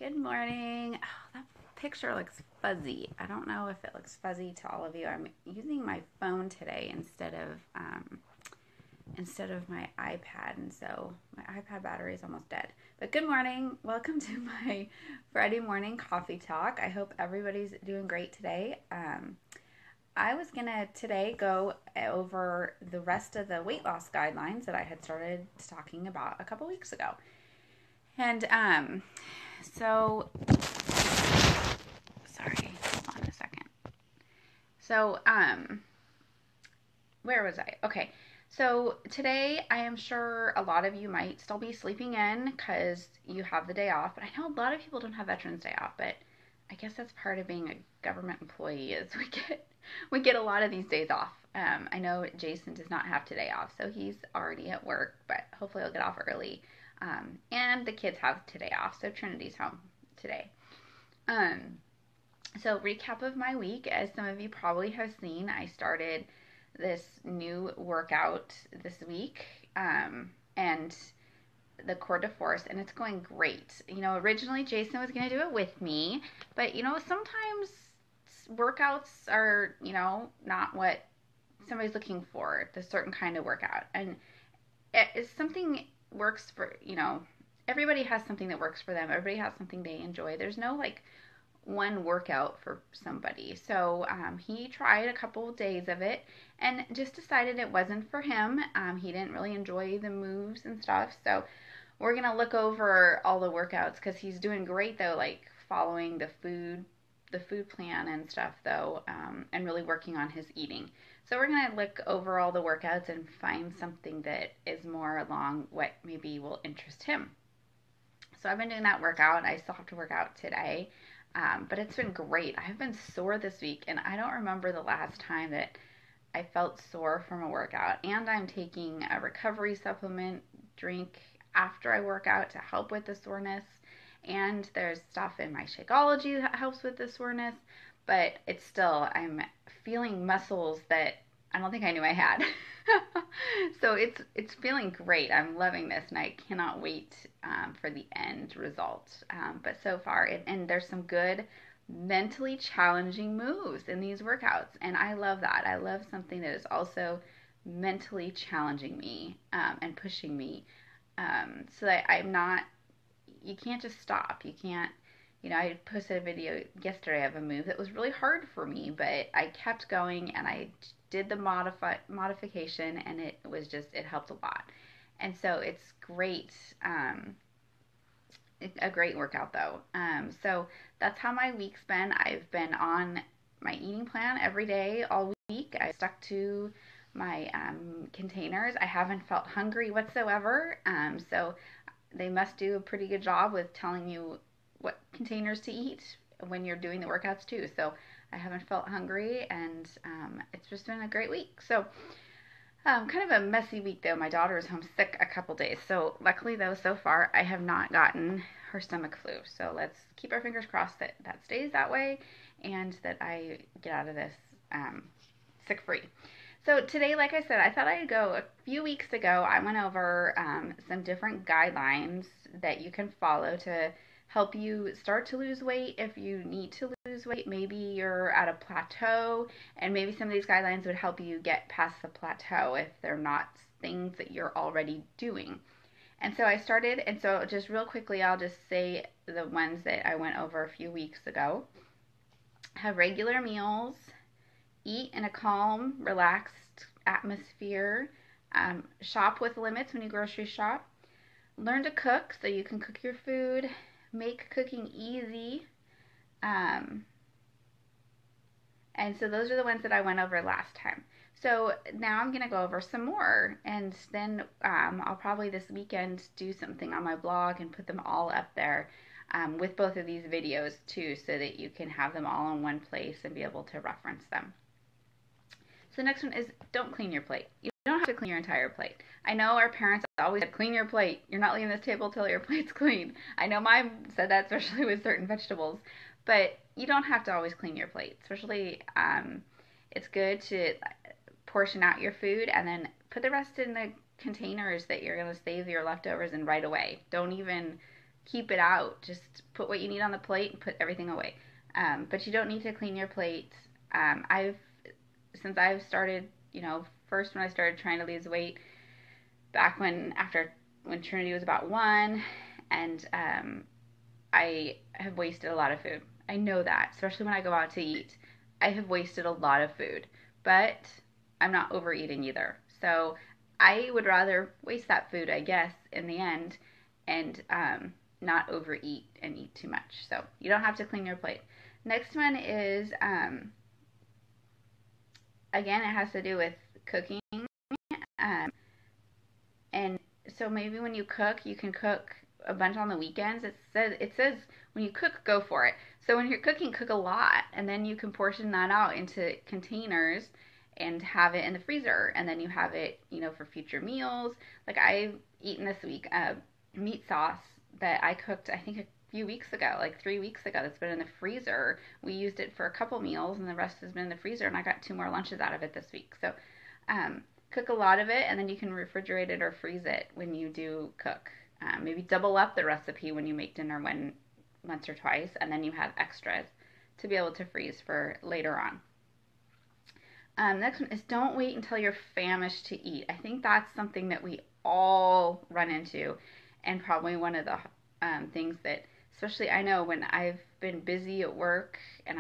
Good morning. Oh, that picture looks fuzzy. I don't know if it looks fuzzy to all of you. I'm using my phone today instead of my iPad, and so my iPad battery is almost dead. But good morning. Welcome to my Friday morning coffee talk. I hope everybody's doing great today. I was gonna today go over the rest of the weight loss guidelines that I had started talking about a couple weeks ago. And so sorry, hold on a second. So, where was I? Okay. So today, I am sure a lot of you might still be sleeping in because you have the day off. But I know a lot of people don't have Veterans Day off, but I guess that's part of being a government employee is we get a lot of these days off. I know Jason does not have today off, so he's already at work, but hopefully he'll get off early. And the kids have today off, so Trinity's home today. Um, so, recap of my week. As some of you probably have seen, I started this new workout this week, and the Core de Force, and it's going great. Originally Jason was going to do it with me, but sometimes workouts are, not what somebody's looking for, the certain kind of workout. And it's something works for, everybody has something that works for them. Everybody has something they enjoy. There's no like one workout for somebody. So he tried a couple of days of it and just decided it wasn't for him. He didn't really enjoy the moves and stuff. So we're going to look over all the workouts because he's doing great though, like following the food plan and stuff though, and really working on his eating. So we're going to look over all the workouts and find something that is more along what maybe will interest him. So I've been doing that workout. I still have to work out today. But it's been great. I've been sore this week, and I don't remember the last time that I felt sore from a workout. And I'm taking a recovery supplement drink after I work out to help with the soreness. And there's stuff in my Shakeology that helps with the soreness. But it's still, I'm feeling muscles that I don't think I knew I had. So it's feeling great. I'm loving this, and I cannot wait for the end result. But so far, and there's some good mentally challenging moves in these workouts, and I love that. I love something that is also mentally challenging me and pushing me, so that I'm not. You can't just stop. You can't. I posted a video yesterday of a move that was really hard for me, but I kept going and I did the modification, and it helped a lot. And so it's great, a great workout though. So that's how my week's been. I've been on my eating plan every day all week. I stuck to my containers. I haven't felt hungry whatsoever. So they must do a pretty good job with telling you what containers to eat when you're doing the workouts too. So I haven't felt hungry, and it's just been a great week. So kind of a messy week though. My daughter is home sick a couple days. So luckily though, so far I have not gotten her stomach flu. So let's keep our fingers crossed that that stays that way and that I get out of this sick free. So today, like I said, I thought I'd go. A few weeks ago, I went over some different guidelines that you can follow to help you start to lose weight if you need to lose weight. Maybe you're at a plateau, and maybe some of these guidelines would help you get past the plateau if they're not things that you're already doing. And so I started, and so just real quickly, I'll just say the ones that I went over a few weeks ago. Have regular meals, eat in a calm, relaxed atmosphere, shop with limits when you grocery shop, learn to cook so you can cook your food, make cooking easy. Um, and so those are the ones that I went over last time. So now I'm going to go over some more, and then I'll probably this weekend do something on my blog and put them all up there with both of these videos too, so that you can have them all in one place and be able to reference them. So the next one is don't clean your plate. You don't have to clean your entire plate. I know our parents always said, clean your plate. You're not leaving this table till your plate's clean. I know mom said that, especially with certain vegetables. But you don't have to always clean your plate. Especially, it's good to portion out your food and then put the rest in the containers that you're going to save your leftovers in right away. Don't even keep it out. Just put what you need on the plate and put everything away. But you don't need to clean your plate. I've since I've started, first when I started trying to lose weight, back when Trinity was about 1, and I have wasted a lot of food. I know that, especially when I go out to eat. I have wasted a lot of food, but I'm not overeating either. So I would rather waste that food, I guess, in the end, and not overeat and eat too much. So you don't have to clean your plate. Next one is, again, it has to do with cooking. Um, and so maybe when you cook, you can cook a bunch on the weekends. It says when you cook, go for it. So when you're cooking, cook a lot, and then you can portion that out into containers and have it in the freezer, and then you have it, for future meals. Like I've eaten this week meat sauce that I cooked, I think a few weeks ago, like 3 weeks ago. That's been in the freezer. We used it for a couple meals, and the rest has been in the freezer, and I got 2 more lunches out of it this week. So um, cook a lot of it, and then you can refrigerate it or freeze it when you do cook. Maybe double up the recipe when you make dinner once or twice, and then you have extras to be able to freeze for later on. Next one is don't wait until you're famished to eat. I think that's something that we all run into, and probably one of the things that, especially I know when I've been busy at work, and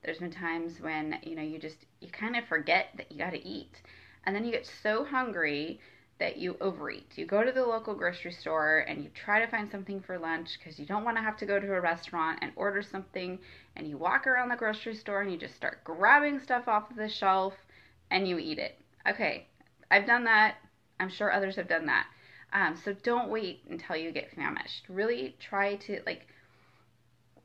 there's been times when you kind of forget that you got to eat, and then you get so hungry that you overeat. You go to the local grocery store and you try to find something for lunch because you don't want to have to go to a restaurant and order something, and you walk around the grocery store and you just start grabbing stuff off of the shelf and you eat it. Okay, I've done that. I'm sure others have done that. So don't wait until you get famished. Really try to, like,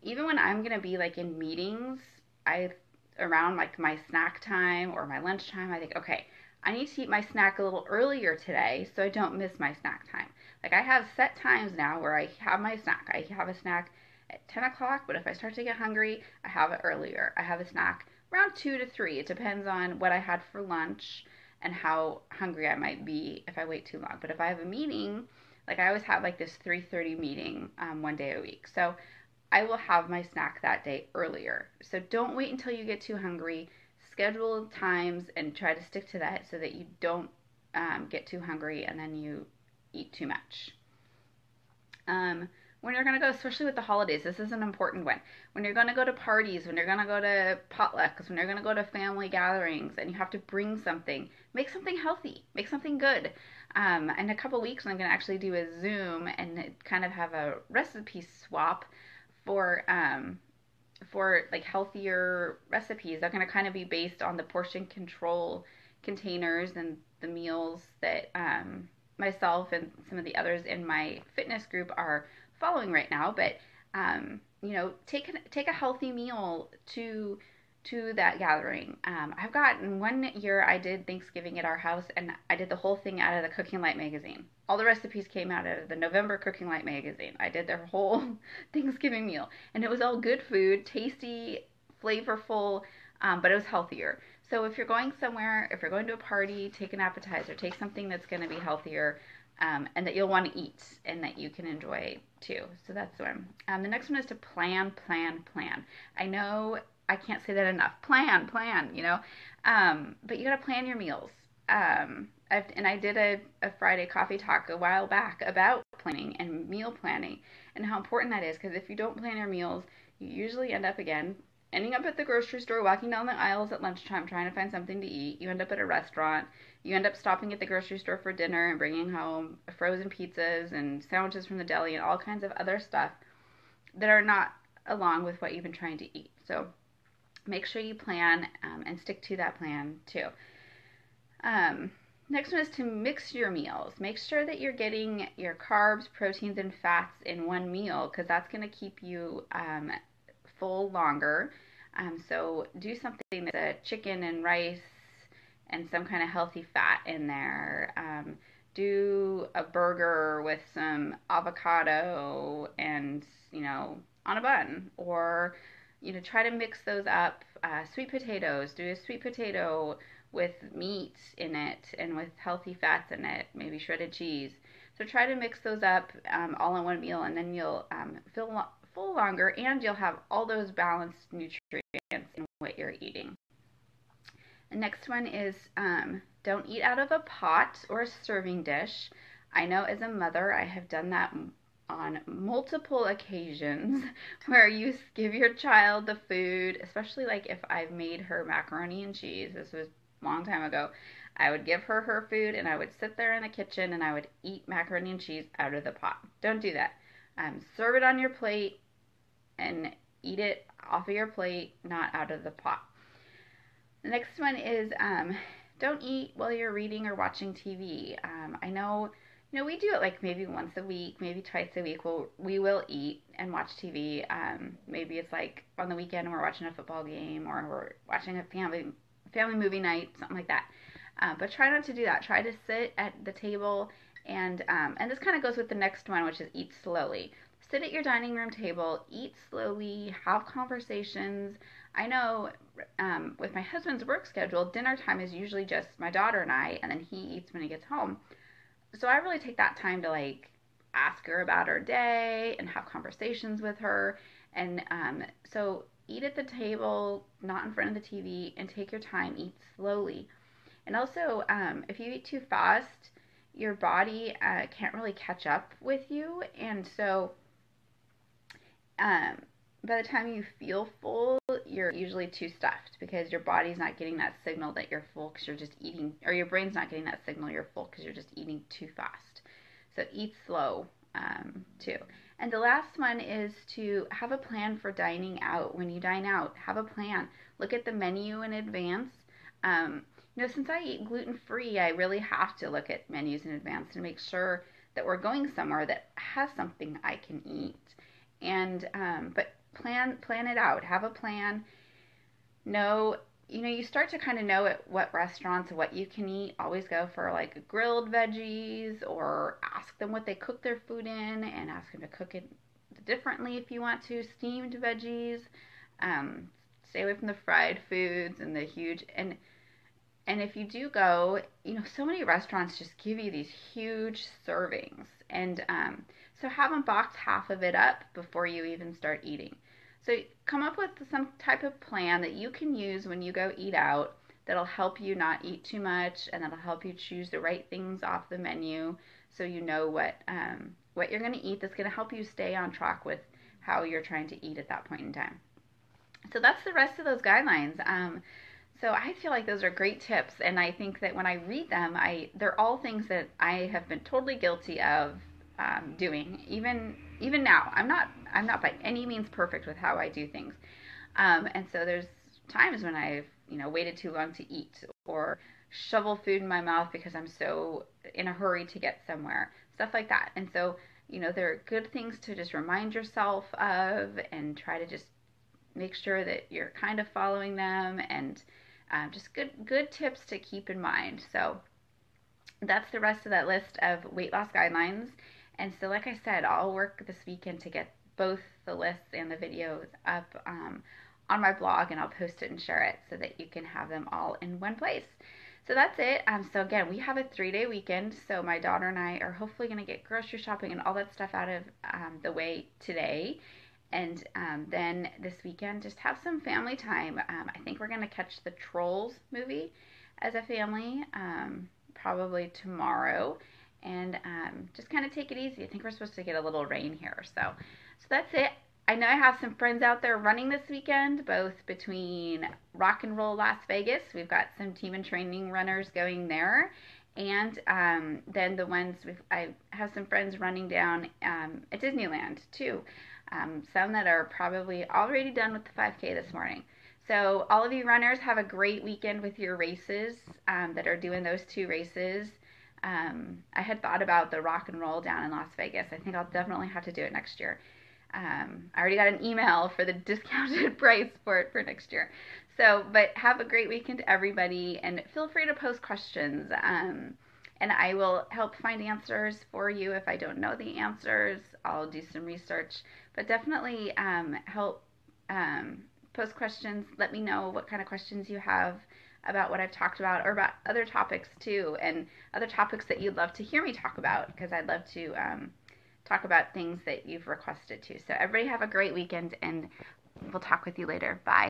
even when I'm gonna be like in meetings, I around like my snack time or my lunch time, I think, okay, I need to eat my snack a little earlier today so I don't miss my snack time. Like I have set times now where I have my snack. I have a snack at 10 o'clock, but if I start to get hungry, I have it earlier. I have a snack around 2 to 3. It depends on what I had for lunch and how hungry I might be if I wait too long. But if I have a meeting, like I always have like this 3:30 meeting one day a week. So I will have my snack that day earlier. So don't wait until you get too hungry. Schedule times and try to stick to that so that you don't get too hungry and then you eat too much. When you're going to go, especially with the holidays, this is an important one. When you're going to go to parties, when you're going to go to potlucks, when you're going to go to family gatherings and you have to bring something, make something healthy, make something good. In a couple weeks, I'm going to actually do a Zoom and kind of have a recipe swap for like healthier recipes. They're going to kind of be based on the portion control containers and the meals that myself and some of the others in my fitness group are following right now. But take a healthy meal to that gathering. I've gotten 1 year I did Thanksgiving at our house, and I did the whole thing out of the Cooking Light magazine. All the recipes came out of the November Cooking Light magazine. I did their whole Thanksgiving meal, and it was all good food, tasty, flavorful, but it was healthier. So if you're going somewhere, if you're going to a party, take an appetizer, take something that's going to be healthier, and that you'll want to eat and that you can enjoy too. So that's one. The next one is to plan, plan, plan. I know I can't say that enough. Plan, but you gotta plan your meals. I did a Friday coffee talk a while back about planning and meal planning and how important that is, because if you don't plan your meals, you usually ending up at the grocery store, walking down the aisles at lunchtime trying to find something to eat. You end up at a restaurant. You end up stopping at the grocery store for dinner and bringing home frozen pizzas and sandwiches from the deli and all kinds of other stuff that are not along with what you've been trying to eat. So make sure you plan and stick to that plan too. Next one is to mix your meals. Make sure that you're getting your carbs, proteins, and fats in one meal, because that's going to keep you full longer. So do something that's a chicken and rice and some kind of healthy fat in there. Do a burger with some avocado and, on a bun, or try to mix those up. Sweet potatoes, do a sweet potato with meat in it and with healthy fats in it, maybe shredded cheese. So try to mix those up all in one meal, and then you'll feel full longer, and you'll have all those balanced nutrients in what you're eating. The next one is don't eat out of a pot or a serving dish. I know as a mother, I have done that on multiple occasions where you give your child the food, especially like if I've made her macaroni and cheese. This was a long time ago. I would give her her food and I would sit there in the kitchen and I would eat macaroni and cheese out of the pot. Don't do that. Serve it on your plate and eat it off of your plate, not out of the pot. The next one is don't eat while you're reading or watching TV. I know, we do it like maybe once a week, maybe twice a week. We will eat and watch TV. Maybe it's like on the weekend we're watching a football game or we're watching a family movie night, something like that. But try not to do that. Try to sit at the table and this kind of goes with the next one, which is eat slowly. Sit at your dining room table, eat slowly, have conversations. I know with my husband's work schedule, dinner time is usually just my daughter and I, and then he eats when he gets home. So I really take that time to like ask her about her day and have conversations with her. And so eat at the table, not in front of the TV, and take your time, eat slowly. And also, if you eat too fast, your body can't really catch up with you. And so um, by the time you feel full, you're usually too stuffed because your body's not getting that signal that you're full because you're just eating, or your brain's not getting that signal you're full because you're just eating too fast. So eat slow too. And the last one is to have a plan for dining out. When you dine out, have a plan. Look at the menu in advance. Since I eat gluten free, I really have to look at menus in advance to make sure that we're going somewhere that has something I can eat. And but plan it out. Have a plan. Know, you start to kind of know at what restaurants what you can eat. Always go for like grilled veggies or ask them what they cook their food in and ask them to cook it differently if you want to. Steamed veggies. Stay away from the fried foods and the huge and if you do go, so many restaurants just give you these huge servings. And so have them box half of it up before you even start eating. So come up with some type of plan that you can use when you go eat out that'll help you not eat too much and that'll help you choose the right things off the menu so you know what you're going to eat that's going to help you stay on track with how you're trying to eat at that point in time. So that's the rest of those guidelines. So I feel like those are great tips, and I think that when I read them, they're all things that I have been totally guilty of doing. Even now, I'm not by any means perfect with how I do things, and so there's times when I've waited too long to eat or shovel food in my mouth because I'm so in a hurry to get somewhere, stuff like that. And so there are good things to just remind yourself of and try to just make sure that you're kind of following them and just good tips to keep in mind. So that's the rest of that list of weight loss guidelines. And so, like I said, I'll work this weekend to get both the lists and the videos up on my blog, and I'll post it and share it so that you can have them all in one place. So that's it. So again, we have a 3-day weekend. So my daughter and I are hopefully going to get grocery shopping and all that stuff out of the way today. And then this weekend, just have some family time. I think we're going to catch the Trolls movie as a family, probably tomorrow. And just kind of take it easy. I think we're supposed to get a little rain here. So that's it. I know I have some friends out there running this weekend, both between Rock and Roll Las Vegas. We've got some team and training runners going there. And then I have some friends running down at Disneyland too. Some that are probably already done with the 5K this morning. So all of you runners have a great weekend with your races that are doing those 2 races. I had thought about the Rock and Roll down in Las Vegas. I think I'll definitely have to do it next year. I already got an email for the discounted price for it for next year. So, but have a great weekend, everybody, and feel free to post questions. And I will help find answers for you. If I don't know the answers, I'll do some research. But definitely help post questions. Let me know what kind of questions you have. about what I've talked about or about other topics too, and other topics that you'd love to hear me talk about, because I'd love to talk about things that you've requested too. So everybody have a great weekend, and we'll talk with you later. Bye.